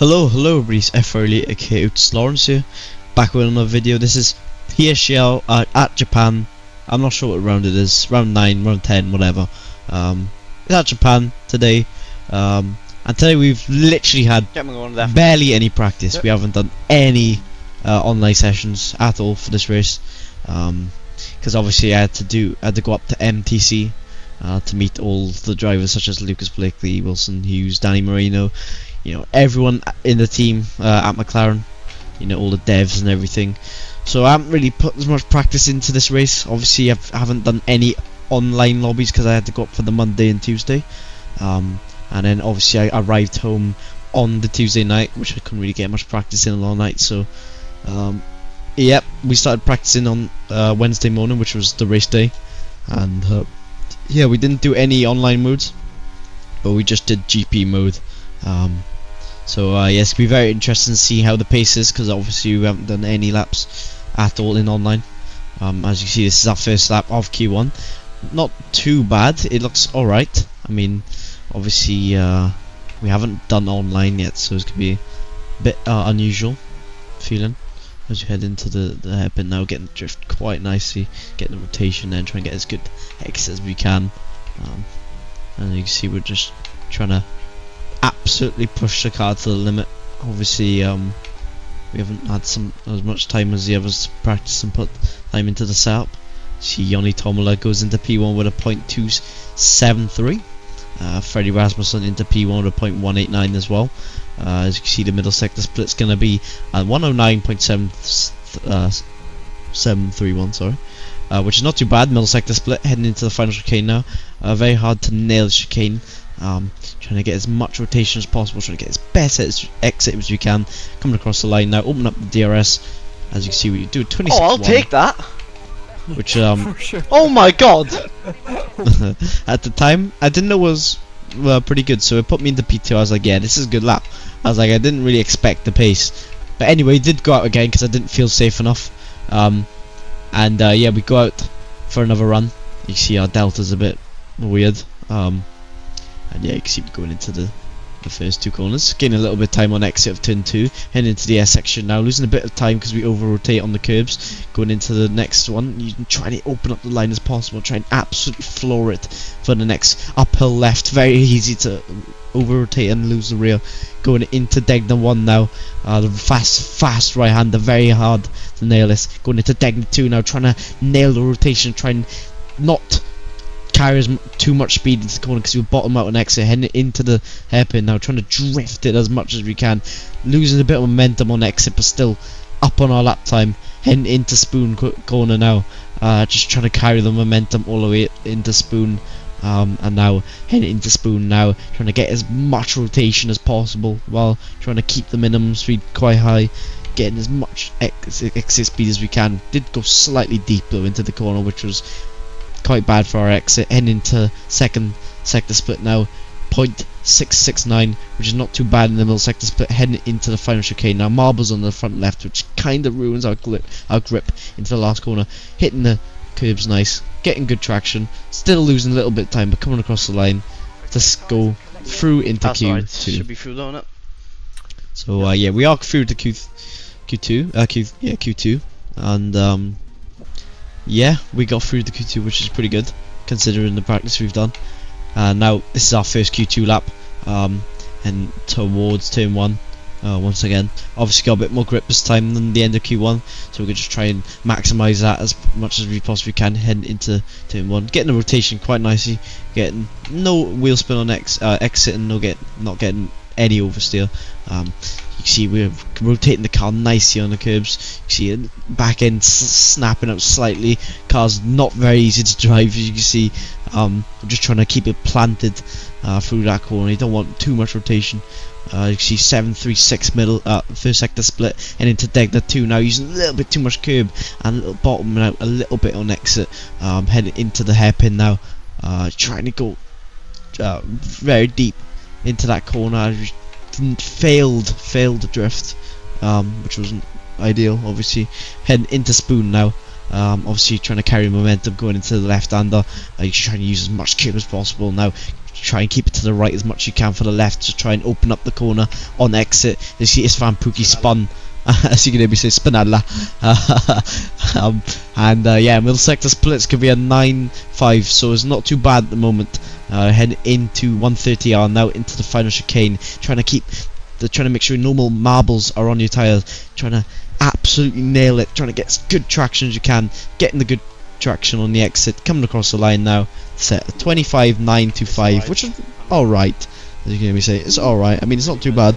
Hello, everybody, it's F-Early aka Otis Lawrence here, back with another video. This is PSGL at Japan. I'm not sure what round it is, round 9, round 10, whatever. It's at Japan today, and today we've literally had barely any practice. We haven't done any online sessions at all for this race, because obviously I had to go up to MTC to meet all the drivers such as Lucas Blakely, Wilson Hughes, Danny Marino, you know, everyone in the team at McLaren, you know, all the devs and everything. So I haven't really put as much practice into this race. Obviously I haven't done any online lobbies because I had to go up for the Monday and Tuesday, and then obviously I arrived home on the Tuesday night, which I couldn't really get much practice in all night. So yep, we started practicing on Wednesday morning, which was the race day, and yeah, we didn't do any online modes, but we just did GP mode. So yeah, it's gonna be very interesting to see how the pace is, because obviously we haven't done any laps at all in online. As you see, this is our first lap of Q1. Not too bad, it looks alright. I mean, obviously we haven't done online yet, so it's gonna be a bit unusual feeling as you head into the hairpin now, getting the drift quite nicely, getting the rotation there, and trying to get as good exit as we can. And you can see we're just trying to absolutely push the car to the limit. Obviously we haven't had as much time as the others to practice and put time into the setup. See, Yoni Tomola goes into P1 with a .273, Freddie Rasmussen into P1 with a .189 as well. As you can see, the middle sector split's going to be at 109.731, sorry, which is not too bad. Middle sector split heading into the final chicane now. Very hard to nail the chicane. Trying to get as much rotation as possible, trying to get as best exit as we can. Coming across the line now, open up the DRS. As you can see, we do 26. Oh, I'll take that. Which Sure. Oh my god! at the time I didn't know was pretty good, so it put me into P2. I was like, yeah, this is a good lap. I was like, I didn't really expect the pace, but anyway, did go out again because I didn't feel safe enough. And yeah, we go out for another run. You see our delta's a bit weird. And yeah, you can see we're going into the first two corners, gaining a little bit of time on exit of turn 2, heading into the S section now, losing a bit of time because we over rotate on the curbs. Going into the next one, you can try to open up the line as possible, try and absolutely floor it for the next uphill left. Very easy to over rotate and lose the rear. Going into Degna 1 now, the fast right hander, very hard to nail this. Going into Degna 2 now, trying to nail the rotation, trying not carry too much speed into the corner because we bottom out and exit, heading into the hairpin now, trying to drift it as much as we can, losing a bit of momentum on exit, but still up on our lap time, heading into Spoon corner now, just trying to carry the momentum all the way into Spoon, and now heading into Spoon now, trying to get as much rotation as possible while trying to keep the minimum speed quite high, getting as much exit speed as we can. Did go slightly deep though into the corner, which was quite bad for our exit. Heading into second sector split now, .669, which is not too bad in the middle sector split. Heading into the final chicane now, marbles on the front left, which kind of ruins our grip into the last corner. Hitting the curbs nice, getting good traction, still losing a little bit of time, but coming across the line to go through into Q2. Right. Should be through, don't it? So yeah, we are through to Q2, and yeah, we got through the Q2, which is pretty good considering the practice we've done. Now this is our first Q2 lap, and towards turn 1 once again. Obviously got a bit more grip this time than the end of Q1, so we can just try and maximise that as much as we possibly can, heading into turn 1, getting the rotation quite nicely, getting no wheel spin on exit, and not getting any oversteer. You see we're rotating the car nicely on the curbs. You see it back end snapping up slightly. Car's not very easy to drive, as you can see. We're just trying to keep it planted through that corner. You don't want too much rotation. You can see 736 middle first sector split, and into Degna 2 now, using a little bit too much curb and a little bottoming out a little bit on exit. Heading into the hairpin now, trying to go very deep into that corner. Failed the drift, which wasn't ideal. Obviously heading into Spoon now, obviously trying to carry momentum going into the left hander. Trying to use as much curb as possible now, try and keep it to the right as much as you can for the left to try and open up the corner on exit. You see Isvan Pookie spun, as you can hear me say, spinalla. Yeah, middle sector splits could be a 9-5, so it's not too bad at the moment. Heading into 130R now into the final chicane, trying to make sure normal marbles are on your tyres, trying to absolutely nail it, trying to get as good traction as you can, getting the good traction on the exit, coming across the line now, set 25.925, which is alright, as you can hear me say, it's alright, I mean it's not too bad.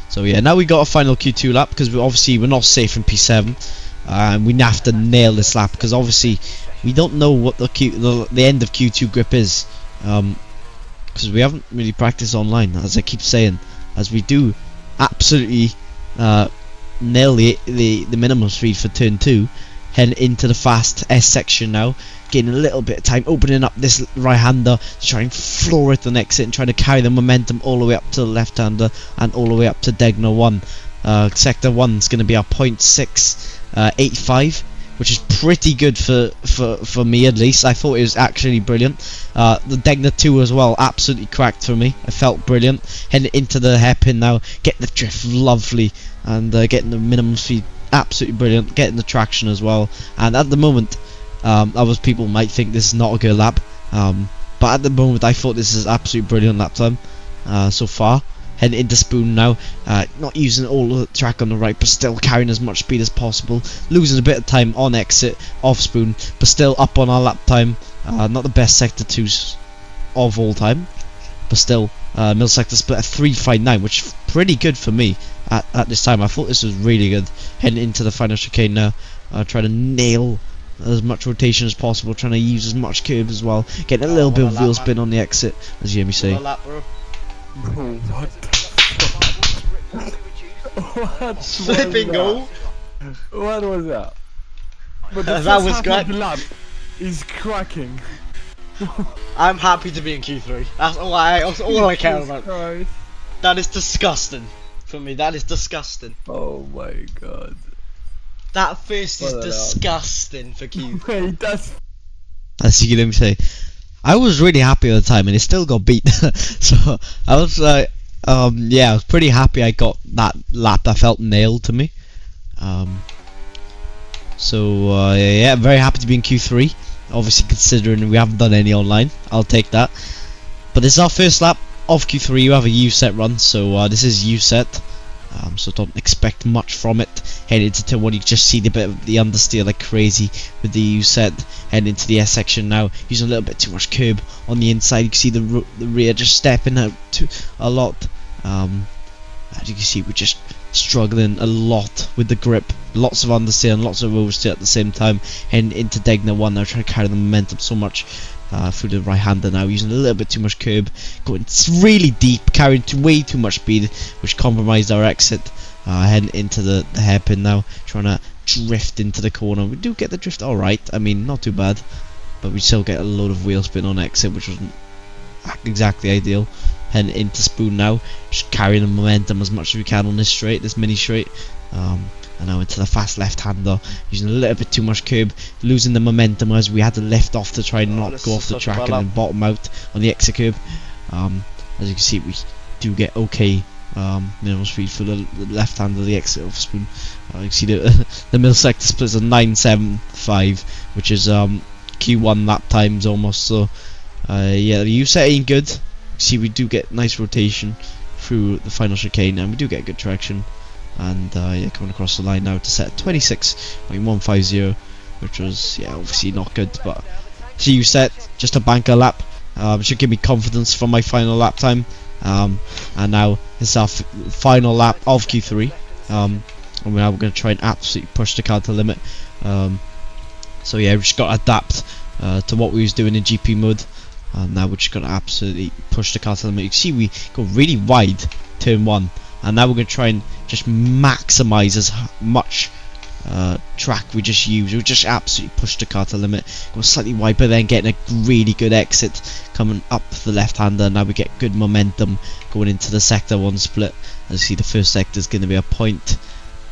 So yeah, now we got a final Q2 lap, because we're not safe in P7, and we have to nail this lap, because obviously we don't know what the end of Q2 grip is, because we haven't really practiced online, as I keep saying, as we do absolutely nail the minimum speed for turn 2, heading into the fast S section now, getting a little bit of time, opening up this right-hander to try and floor it the exit and trying to carry the momentum all the way up to the left-hander and all the way up to Degner 1. Sector 1 is going to be our 0.685, which is pretty good for me at least. I thought it was actually brilliant. The Degner 2 as well, absolutely cracked for me. I felt brilliant. Heading into the hairpin now, getting the drift lovely, and getting the minimum speed absolutely brilliant, getting the traction as well. And at the moment, others people might think this is not a good lap, but at the moment I thought this is absolutely brilliant lap time so far. Heading into Spoon now, not using all the track on the right, but still carrying as much speed as possible, losing a bit of time on exit off Spoon, but still up on our lap time. Not the best sector 2s of all time, but still middle sector split at 3.59, which is pretty good for me at this time. I thought this was really good. Heading into the final chicane now, trying to nail as much rotation as possible, trying to use as much curve as well, getting a little bit of wheel spin on the exit, as you hear me say. What Slipping goal. What was that? But That was great. The lap is cracking. I'm happy to be in Q3. That's all I care about. Christ. That is disgusting for me. That is disgusting. Oh my god. That first is What an disgusting for Q3. Wait, that's As you can hear me say, I was really happy at the time, and it still got beat. So I was yeah, I was pretty happy I got that lap. That felt nailed to me. Yeah, very happy to be in Q3. Obviously, considering we haven't done any online, I'll take that. But this is our first lap of Q3. You have a U set run, so this is U set. So don't expect much from it. Heading into turn 1, you just see the bit of the understeer like crazy with the U set. Heading into the S section now, using a little bit too much curb on the inside. You can see the rear just stepping out a lot. As you can see, we're just struggling a lot with the grip. Lots of understeer and lots of oversteer at the same time. Heading into Degner 1 now, trying to carry the momentum so much through the right hander now, using a little bit too much curb, going really deep, carrying way too much speed, which compromised our exit. Heading into the hairpin now, trying to drift into the corner. We do get the drift alright, I mean not too bad, but we still get a load of wheel spin on exit, which wasn't exactly ideal. Heading into Spoon now, just carrying the momentum as much as we can on this straight, this mini straight. And now into the fast left-hander, using a little bit too much curb, losing the momentum as we had to lift off to try and not go off the track and then bottom out on the exit curb. As you can see, we do get okay minimum speed for the left hand of the exit of Spoon. You can see the middle sector splits a 9.75, which is Q1 lap times almost. So yeah, the U set ain't good. You see, we do get nice rotation through the final chicane, and we do get good traction. And yeah, coming across the line now to set 26.150, which was, yeah, obviously not good, but you set just a banker lap. Should give me confidence for my final lap time. And now it's our final lap of Q3. And now we're going to try and absolutely push the car to the limit. So yeah, we just got to adapt to what we was doing in GP mode. And now we're just going to absolutely push the car to the limit. You can see we go really wide turn 1. And now we're going to try and just maximise as much track we just use. We'll just absolutely push the car to the limit. Go slightly wide, but then getting a really good exit coming up the left-hander. Now we get good momentum going into the sector 1 split. As you see, the first sector is going to be a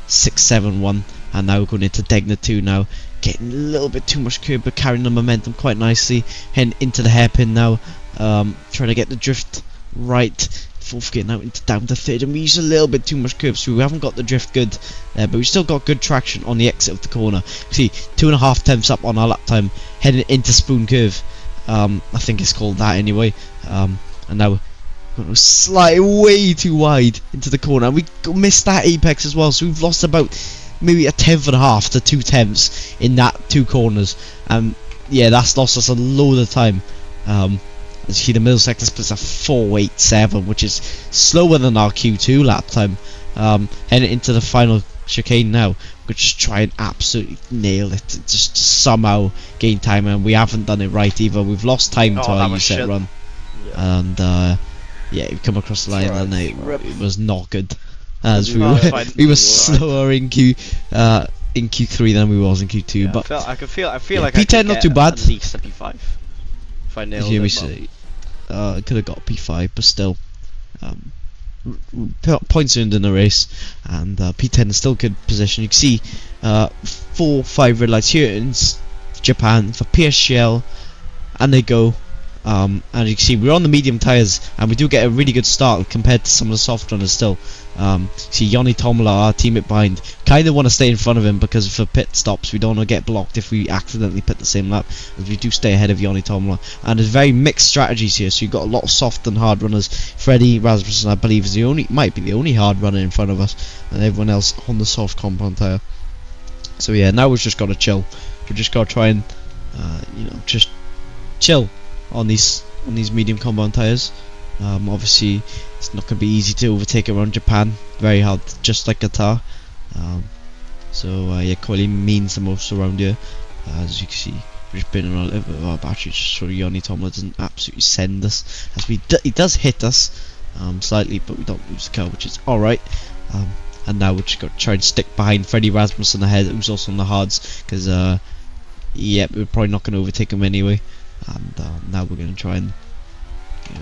671, and now we're going into Degna 2 now, getting a little bit too much curb but carrying the momentum quite nicely, heading into the hairpin now, trying to get the drift right. Fourth gear now into down to third, and we use a little bit too much curve, so we haven't got the drift good there, but we still got good traction on the exit of the corner. See, 2.5 tenths up on our lap time, heading into spoon curve. I think it's called that anyway. And now we're going to slide way too wide into the corner, and we missed that apex as well, so we've lost about maybe 1.5 to 2 tenths in that 2 corners. Yeah, that's lost us a load of time. As you see, the middle sector splits a 4.87, which is slower than our Q2 lap time. Heading into the final chicane now, we're just try and absolutely nail it, just somehow gain time, and we haven't done it right either. We've lost time to our U-set run, and yeah, we come across the line, and it was not good. As we were slower in Q3 than we was in Q2, yeah, but I feel like P10 not too bad. At least a P5 if I nailed Here it. we see. Could have got P5, but still, points earned in the race, and P10 is still good position. You can see 4-5 red lights here in Japan for PSGL, and they go. And you can see we're on the medium tyres, and we do get a really good start compared to some of the soft runners still. See Yanni Tomola, our teammate behind, kind of want to stay in front of him because for pit stops we don't want to get blocked if we accidentally pit the same lap, as we do stay ahead of Yanni Tomola. And there's very mixed strategies here, so you've got a lot of soft and hard runners. Freddie Rasmussen, I believe, is might be the only hard runner in front of us, and everyone else on the soft compound tyre. So yeah, now we've just got to chill. We've just got to try and just chill on these medium compound tyres. Obviously it's not going to be easy to overtake around Japan, very hard, just like Qatar. Yeah, Kolink means the most around here. As you can see, we're just burning a little bit of our battery just so Yanni Tomola doesn't absolutely send us, as he does hit us slightly, but we don't lose the car, which is alright. And now we're just got to try and stick behind Freddie Rasmussen ahead, who's also on the hards, because yeah, we're probably not going to overtake him anyway. And now we're going to try and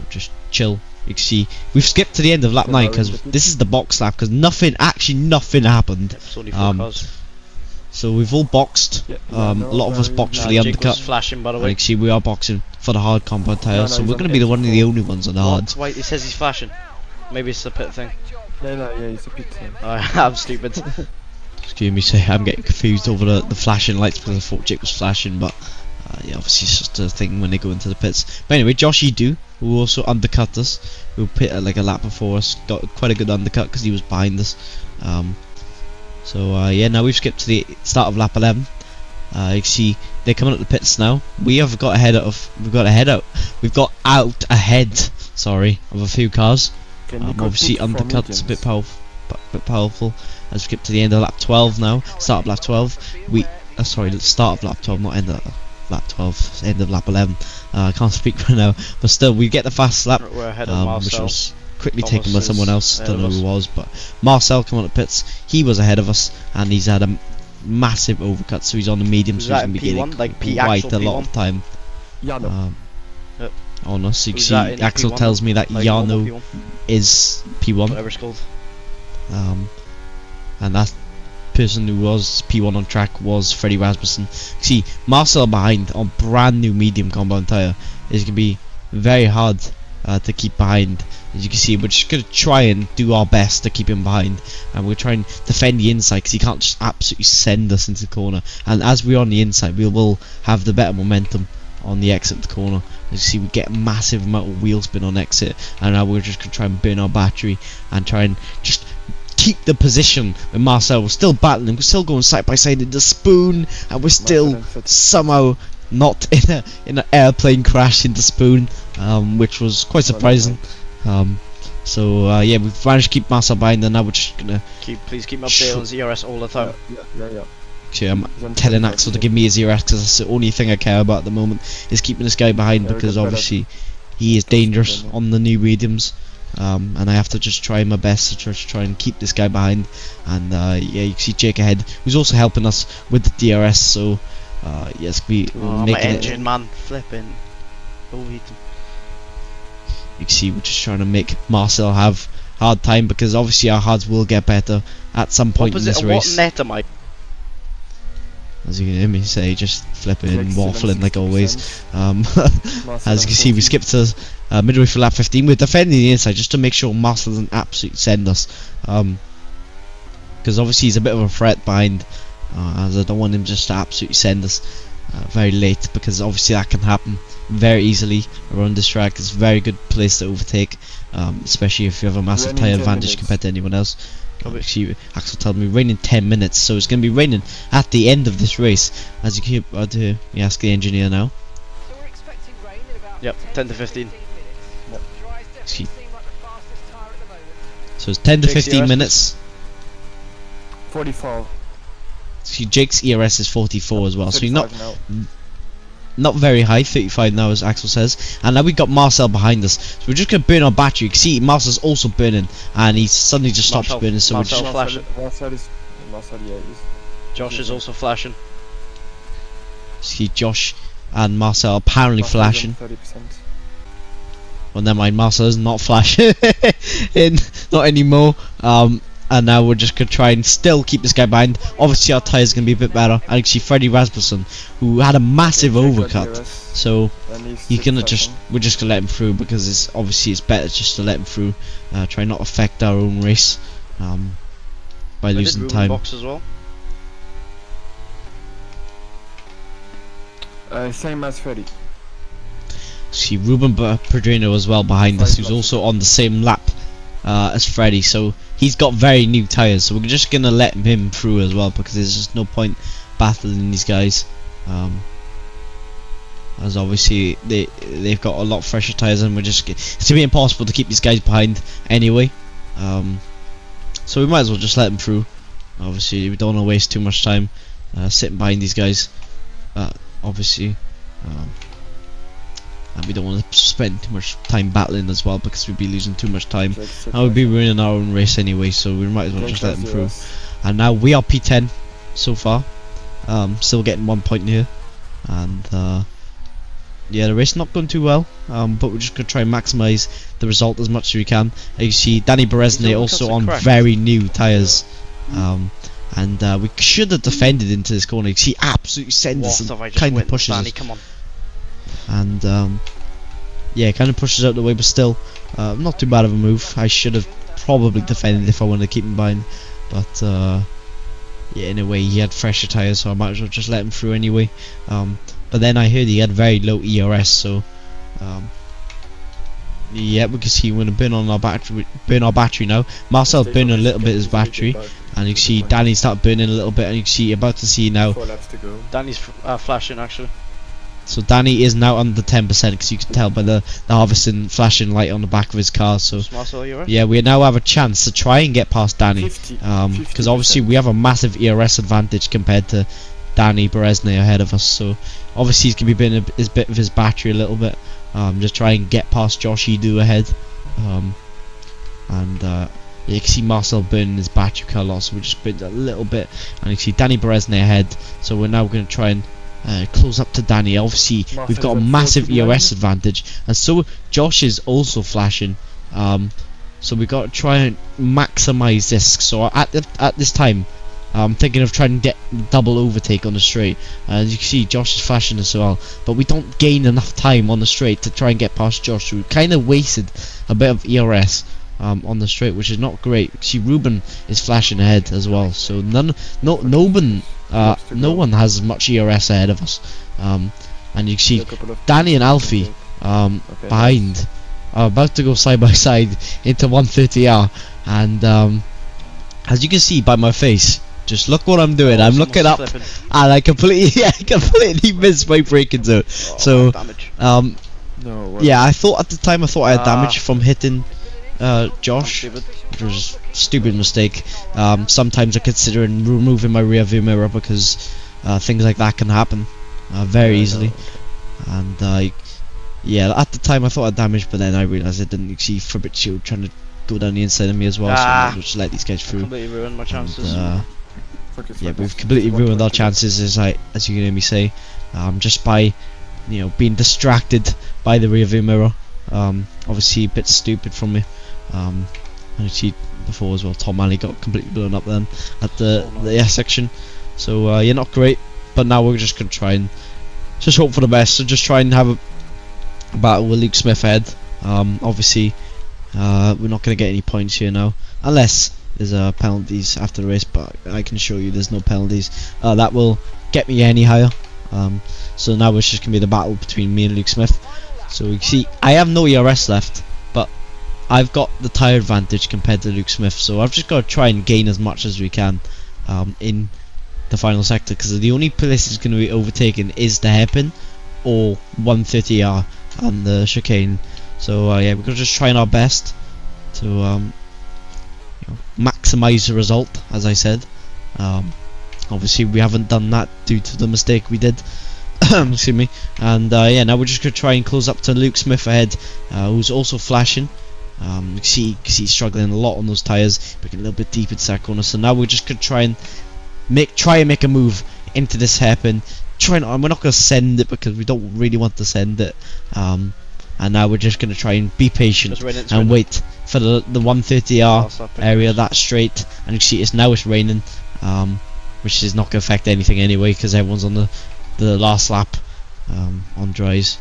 just chill. You can see we've skipped to the end of lap 9 because this is the box lap, because nothing happened. It's only 4 cars. So we've all boxed. A lot of us boxed for the undercut. Flashing, by the way. And you can see we are boxing for the hard compound tyre, so we're going to be one of the only ones on the hards. Wait, it says he's flashing. Maybe it's a pit thing. Yeah, it's a pit thing. I'm stupid. Excuse me, say I'm getting confused over the flashing lights because I thought Jake was flashing, but yeah, obviously it's just a thing when they go into the pits. But anyway, Josh Edu, who also undercut us, who pit like a lap before us, got quite a good undercut because he was behind us. Yeah, now we've skipped to the start of lap 11. You can see they're coming up the pits now. We have got out ahead, sorry, of a few cars. Obviously undercuts a bit powerful. As we skip to the end of lap 12 now, start of lap 12. Start of lap 12, not end of lap 12, end of lap 11. I can't speak right now, but still we get the fast lap, we're ahead of Marcel, which was quickly taken by someone else. Don't know who it was, but Marcel coming on the pits, he was ahead of us, and he's had a massive overcut, so he's on the medium, so he's going to be getting quite a lot of time on us. You can see Axel tells me that Yano is P1, whatever it's called, and that person who was P1 on track was Freddie Rasmussen. See, Marcel behind on brand new medium compound tyre is going to be very hard to keep behind. As you can see, we're just going to try and do our best to keep him behind, and we'll try and defend the inside because he can't just absolutely send us into the corner. And as we're on the inside, we will have the better momentum on the exit of the corner. As you see, we get a massive amount of wheel spin on exit, and now we're just going to try and burn our battery and try and just keep the position. With Marcel, we're still battling, we're still going side by side in the spoon, and we're still somehow not in an airplane crash into spoon, which was quite surprising. Yeah, we've managed to keep Marcel behind, and now we're just gonna please keep me updated on ZRS all the time. Yeah. Actually, I'm telling Axel to give me a ZRS because that's the only thing I care about at the moment, is keeping this guy behind, because obviously he is dangerous on the new mediums. And I have to just try my best to try and keep this guy behind. And yeah, you can see Jake ahead, who's also helping us with the DRS. So yes, we're making my engine, man, flipping. Overheating. You can see we're just trying to make Marcel have hard time, because obviously our hards will get better at some point in this race. What net am I? As you can hear me say, just flipping and waffling like always. 60%. As you can see, we skipped to midway for lap 15. We're defending the inside just to make sure Marcel doesn't absolutely send us. Because obviously he's a bit of a threat behind, as I don't want him just to absolutely send us very late, because obviously that can happen very easily around this track. It's a very good place to overtake, especially if you have a massive tyre advantage compared to anyone else. Actually, Axel told me raining 10 minutes, so it's going to be raining at the end of this race. As you keep we ask the engineer now. So we're expecting rain in about 10 to 15. Yep. See. Seem like the fastest tyre at the moment. So it's 10 to Jake's 15 ERS minutes. 44. See, Jake's ERS is 44 as well, so you're 35 now. not very high, 35 now as Axel says. And now we got Marcel behind us, so we're just going to burn our battery. You can see Marcel's also burning, and he suddenly just stops burning, so we're Marcel just... flashing. Marcel, yeah, is. Josh is also flashing. See Josh and Marcel apparently Marcel is on flashing. 30%. Well, never mind, Marcel is not flashing. Not anymore. And now we're just going to try and still keep this guy behind. Obviously our tyres going to be a bit better. And you see Freddie Rasmussen, who had a massive overcut. So he's gonna we're just gonna let him through, because it's obviously it's better just to let him through. Try not affect our own race by losing time. Box as well. Same as Freddy. See Ruben Pedrino as well behind us, who's also on the same lap as Freddy, so he's got very new tyres, so we're just gonna let him through as well, because there's just no point battling these guys, as obviously they've got a lot fresher tyres, and it's gonna be impossible to keep these guys behind anyway, so we might as well just let them through. Obviously we don't want to waste too much time sitting behind these guys, obviously, and we don't want to spend too much time battling as well, because we'd be losing too much time and we'd be ruining our own race anyway, so we might as well just let them through. And now we are P10 so far, still getting 1 point here, and yeah, the race not going too well, but we're just going to try and maximise the result as much as we can. As you see, Danny Berezny also on very new tyres, and we should have defended into this corner. You see, absolutely sends us and kind of pushes us. Come on. And yeah, kind of pushes out the way, but still not too bad of a move. I should have probably defended if I wanted to keep him behind, but yeah, in a way he had fresher tyres, so I might as well just let him through anyway. But then I heard he had very low ERS, so yeah, we can see we're going to burn our battery now. Marcel's burning a little bit his battery, and you can see Danny start burning a little bit, and you can see about to see now 4 laps to go. Danny's flashing actually. So Danny is now under 10%, because you can tell by the harvesting flashing light on the back of his car. So yeah, we now have a chance to try and get past Danny, because obviously we have a massive ERS advantage compared to Danny Berezny ahead of us. So obviously he's going to be burning a bit of his battery a little bit, just try and get past Josh Edu ahead. Yeah, you can see Marcel burning his battery car a lot, so we just burned a little bit, and you can see Danny Berezny ahead. So we're now going to try and close up to Danny. Obviously we've got a massive ERS advantage, and so Josh is also flashing, so we've got to try and maximise this. So at this time I'm thinking of trying to get double overtake on the straight. As you can see, Josh is flashing as well, but we don't gain enough time on the straight to try and get past Josh, so we kind of wasted a bit of ERS on the straight, which is not great. See, Ruben is flashing ahead as well, so no one has much ERS ahead of us, and you can see Danny and Alfie behind are about to go side by side into 130R, and as you can see by my face, just look what I'm doing. I'm looking up, and I completely missed my braking zone. So yeah, I thought at the time I had damage from hitting Josh, which was a stupid mistake. Sometimes I consider removing my rear view mirror, because things like that can happen very easily. And yeah, at the time I thought I had damage, but then I realised I didn't. You see Fabrizio trying to go down the inside of me as well, so I might as well just let these guys through. Completely ruined my chances. Yeah, we've completely ruined our chances, as you can hear me say, just by being distracted by the rear view mirror. Obviously a bit stupid from me, And actually before as well, Tom Alley got completely blown up then at the S section. So yeah, not great. But now we're just gonna try and just hope for the best. So just try and have a battle with Luke Smith ahead. Obviously, we're not gonna get any points here now, unless there's penalties after the race. But I can show you there's no penalties. That will get me any higher. So now it's just gonna be the battle between me and Luke Smith. So you see, I have no ERS left, but I've got the tyre advantage compared to Luke Smith. So I've just got to try and gain as much as we can in the final sector, because the only place it's going to be overtaken is the hairpin or 130R and the chicane. So yeah, we're just trying our best to maximise the result, as I said. Obviously we haven't done that due to the mistake we did. Excuse me. And yeah, now we're just going to try and close up to Luke Smith ahead, who's also flashing. You can see he's struggling a lot on those tyres, breaking a little bit deep into that corner. So now we're just going to try and make a move into this hairpin. We're not going to send it because we don't really want to send it. And now we're just going to try and be patient and wait for the 130R area, that straight. And you see it's raining, which is not going to affect anything anyway because everyone's on the last lap on dries.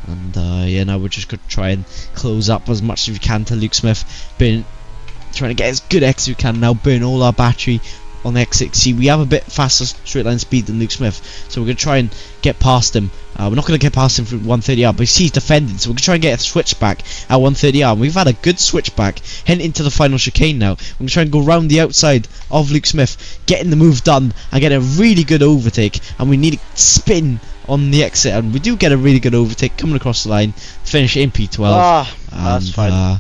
And yeah, now we're just going to try and close up as much as we can to Luke Smith, trying to get as good exit as we can now, burn all our battery on the exit. See, we have a bit faster straight line speed than Luke Smith, so we're going to try and get past him. We're not going to get past him for 130R, but you see he's defending, so we're going to try and get a switchback at 130R. And we've had a good switchback heading into the final chicane now. We're going to try and go round the outside of Luke Smith, getting the move done and get a really good overtake. And we need to spin on the exit, and we do get a really good overtake coming across the line, finish in P12. That's fine. Yeah,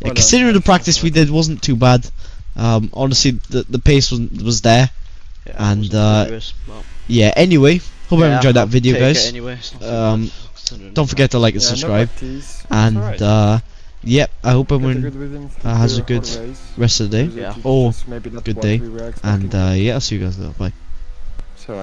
considering the practice we did wasn't too bad. Honestly, the pace was there. Yeah, And well, yeah, anyway, hope you yeah, enjoyed that I'll video, take guys. it anyway, it's not too bad, considering Don't forget to like and subscribe. And yep, I hope everyone has a good rest of the day, Yeah. or good day. And yeah, I'll see you guys later. Bye. So